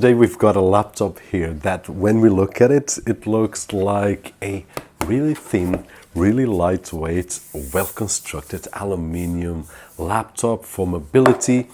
Today we've got a laptop here that when we look at it, it looks like a really thin, really lightweight, well-constructed aluminium laptop for mobility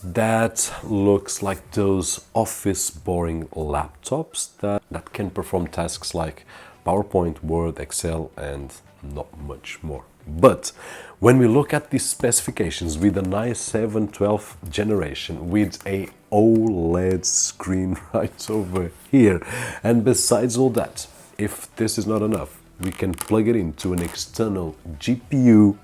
that looks like those office boring laptops that can perform tasks like PowerPoint, Word, Excel, and not much more. But when we look at the specifications with an i7 12th generation with a OLED screen right over here, and besides all that, if this is not enough, we can plug it into an external GPU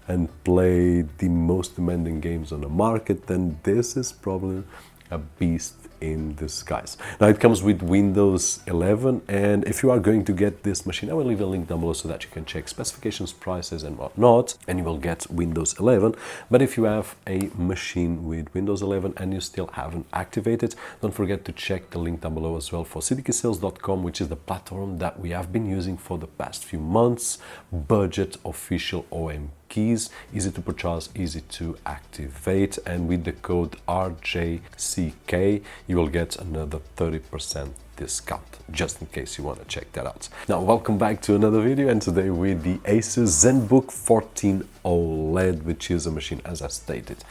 and play the most demanding games on the market, then this is probably a beast in disguise. Now it comes with Windows 11, and if you are going to get this machine, I will leave a link down below so that you can check specifications, prices and whatnot, and you will get Windows 11. But if you have a machine with Windows 11 and you still haven't activated, don't forget to check the link down below as well for cdkeysales.com, which is the platform that we have been using for the past few months. Budget official OEM keys, easy to purchase, easy to activate, and with the code RJCK you will get another 30% discount, just in case you want to check that out. Now welcome back to another video, and today with the ASUS ZenBook 14 OLED, which is a machine, as I stated,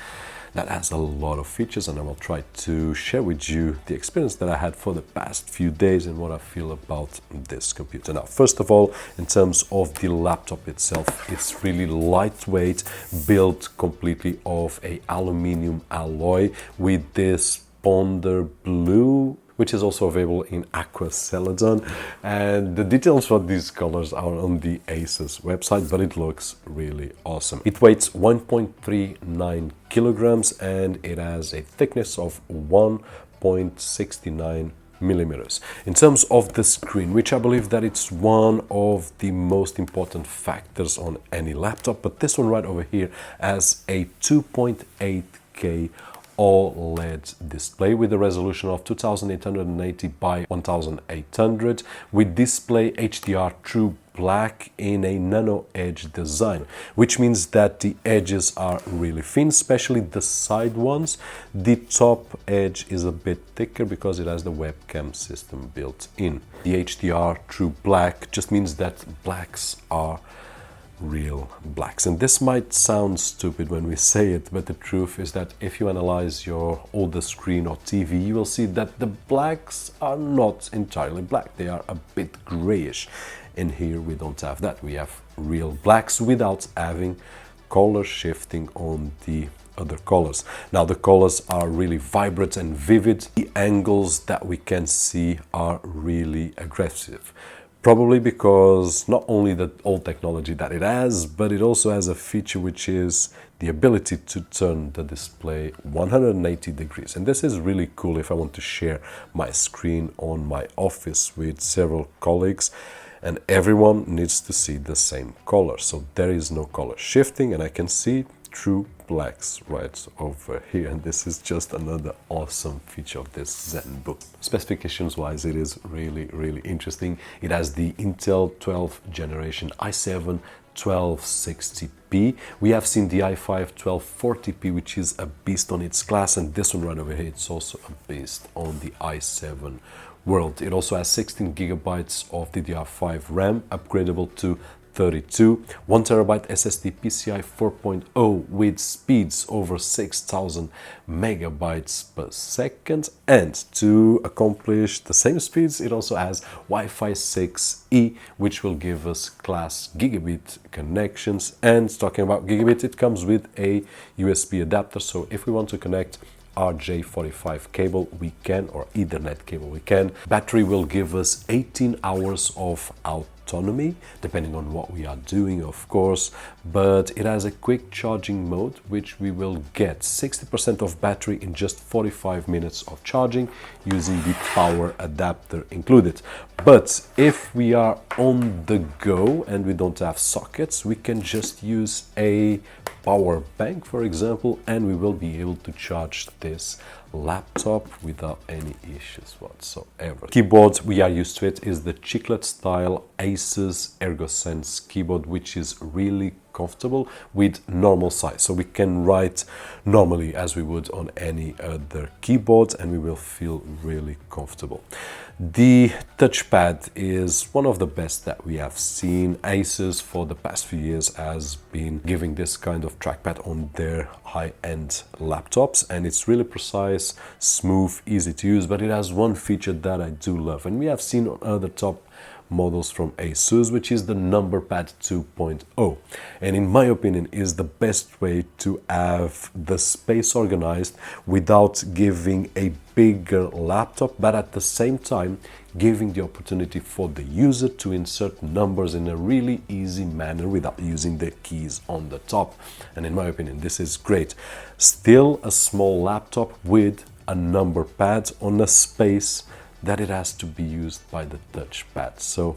that has a lot of features, and I will try to share with you the experience that I had for the past few days and what I feel about this computer. Now, first of all, in terms of the laptop itself, it's really lightweight, built completely of a aluminium alloy with this Ponder Blue, which is also available in Aqua Celadon, and the details for these colors are on the ASUS website, but it looks really awesome. It weighs 1.39 kilograms and it has a thickness of 1.69 millimeters. In terms of the screen, which I believe that it's one of the most important factors on any laptop, but this one right over here has a 2.8K OLED display with a resolution of 2880 by 1800 with display HDR True Black in a nano edge design, which means that the edges are really thin, especially the side ones. The top edge is a bit thicker because it has the webcam system built in. The HDR True Black just means that blacks are real blacks, and this might sound stupid when we say it, but the truth is that if you analyze your older screen or TV, you will see that the blacks are not entirely black. They are a bit grayish. In here we don't have that. We have real blacks without having color shifting on the other colors. Now the colors are really vibrant and vivid. The angles that we can see are really aggressive. Probably because not only the old technology that it has, but it also has a feature which is the ability to turn the display 180 degrees. And this is really cool if I want to share my screen on my office with several colleagues, and everyone needs to see the same color. So there is no color shifting, and I can see true blacks right over here, and this is just another awesome feature of this ZenBook. Specifications wise, it is really interesting. It has the Intel 12th generation i7 1260p. We have seen the i5 1240p, which is a beast on its class, and this one right over here, it's also a beast on the i7 world. It also has 16 gigabytes of DDR5 RAM, upgradable to 32, 1 terabyte SSD PCI 4.0 with speeds over 6,000 megabytes per second, and to accomplish the same speeds it also has Wi-Fi 6E, which will give us class gigabit connections. And talking about gigabit, it comes with a USB adapter, so if we want to connect RJ45 cable we can, or Ethernet cable we can. Battery will give us 18 hours of autonomy, depending on what we are doing, of course, but it has a quick charging mode, which we will get 60% of battery in just 45 minutes of charging using the power adapter included. But if we are on the go and we don't have sockets, we can just use a power bank, for example, and we will be able to charge this laptop without any issues whatsoever. Keyboard, we are used to it, is the chiclet style ASUS ErgoSense keyboard, which is really comfortable with normal size, so we can write normally as we would on any other keyboard and we will feel really comfortable. The touchpad is one of the best that we have seen. ASUS for the past few years has been giving this kind of trackpad on their high-end laptops, and it's really precise, smooth, easy to use, but it has one feature that I do love, and we have seen on other top models from ASUS, which is the number pad 2.0, and in my opinion is the best way to have the space organized without giving a bigger laptop, but at the same time giving the opportunity for the user to insert numbers in a really easy manner without using the keys on the top. And in my opinion this is great. Still a small laptop with a number pad on a space that it has to be used by the touchpad. So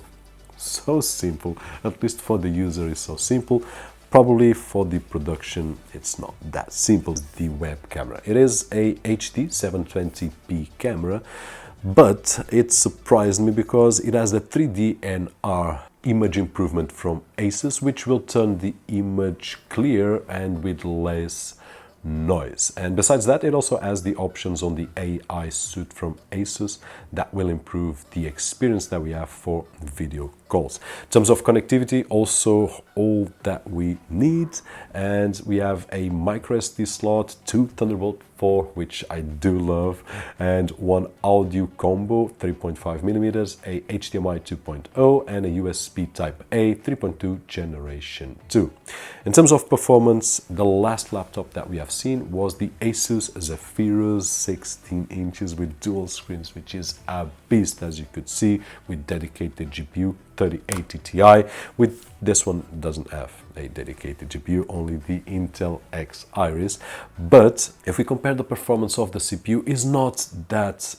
simple, at least for the user is so simple. Probably for the production it's not that simple. The web camera, it is a HD 720p camera, but it surprised me because it has a 3D NR image improvement from ASUS, which will turn the image clear and with less noise. And besides that, it also has the options on the AI suite from ASUS that will improve the experience that we have for video calls. In terms of connectivity, also all that we need, and we have a micro SD slot, 2 Thunderbolt 4, which I do love, and one audio combo 3.5mm, a HDMI 2.0 and a USB Type A 3.2 generation 2. In terms of performance, the last laptop that we have seen was the ASUS Zephyrus 16 inches with dual screens, which is a beast, as you could see, with dedicated GPU 3080 Ti. With this one doesn't have a dedicated GPU, only the Intel X Iris. But if we compare the performance of the CPU, is not that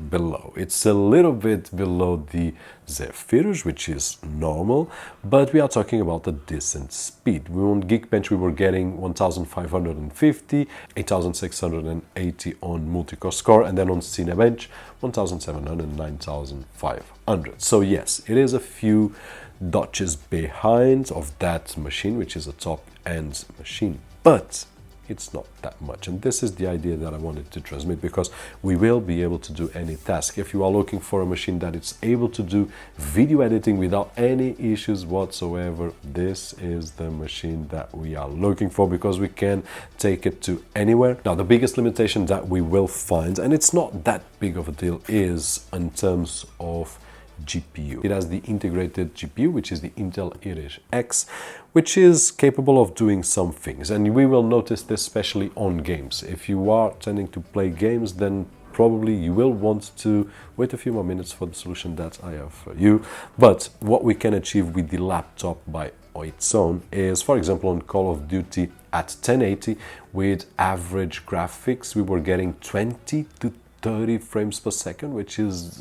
below. It's a little bit below the Zephyrus, which is normal, but we are talking about a decent speed. On Geekbench we were getting 1550, 8680 on multi-core score, and then on Cinebench 1700, 9500. So yes, it is a few notches behind of that machine, which is a top-end machine, but it's not that much. And this is the idea that I wanted to transmit, because we will be able to do any task. If you are looking for a machine that is able to do video editing without any issues whatsoever, this is the machine that we are looking for, because we can take it to anywhere. Now, the biggest limitation that we will find, and it's not that big of a deal, is in terms of GPU. It has the integrated GPU, which is the Intel Iris X, which is capable of doing some things, and we will notice this especially on games. If you are tending to play games, then probably you will want to wait a few more minutes for the solution that I have for you. But what we can achieve with the laptop by its own is, for example, on Call of Duty at 1080 with average graphics, we were getting 20 to 30 frames per second, which is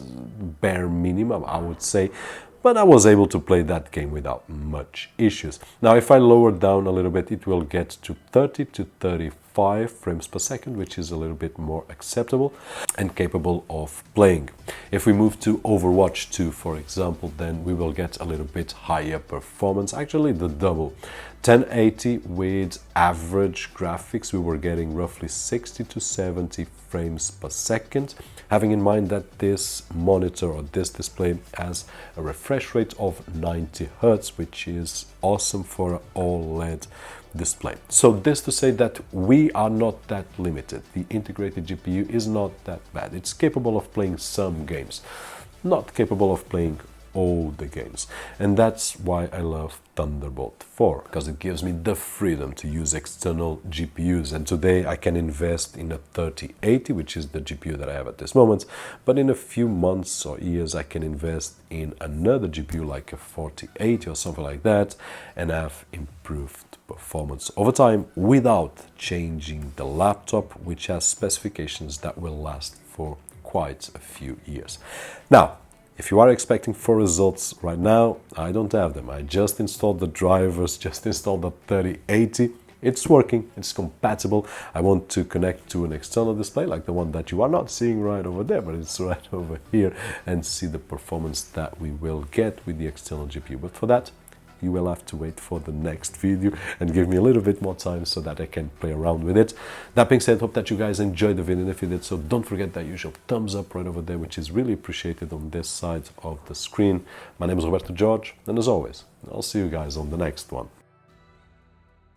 bare minimum, I would say, but I was able to play that game without much issues. Now, if I lower down a little bit, it will get to 30 to 35 frames per second, which is a little bit more acceptable and capable of playing. If we move to Overwatch 2, for example, then we will get a little bit higher performance, actually the double. 1080 with average graphics, we were getting roughly 60 to 70 frames per second, having in mind that this monitor or this display has a refresh rate of 90 Hz, which is awesome for an OLED display. So this to say that we are not that limited. The integrated GPU is not that bad. It's capable of playing some games, not capable of playing all the games. And that's why I love Thunderbolt 4, because it gives me the freedom to use external GPUs. And today I can invest in a 3080, which is the GPU that I have at this moment, but in a few months or years I can invest in another GPU like a 4080 or something like that, and have improved performance over time without changing the laptop, which has specifications that will last for quite a few years. Now, if you are expecting for results right now, I don't have them. I just installed the drivers, just installed the 3080, it's working, it's compatible. I want to connect to an external display like the one that you are not seeing right over there, but it's right over here, and see the performance that we will get with the external GPU. But for that, you will have to wait for the next video and give me a little bit more time so that I can play around with it. That being said, hope that you guys enjoyed the video, and if you did so, don't forget that usual thumbs up right over there, which is really appreciated on this side of the screen. My name is Roberto, and as always, I'll see you guys on the next one.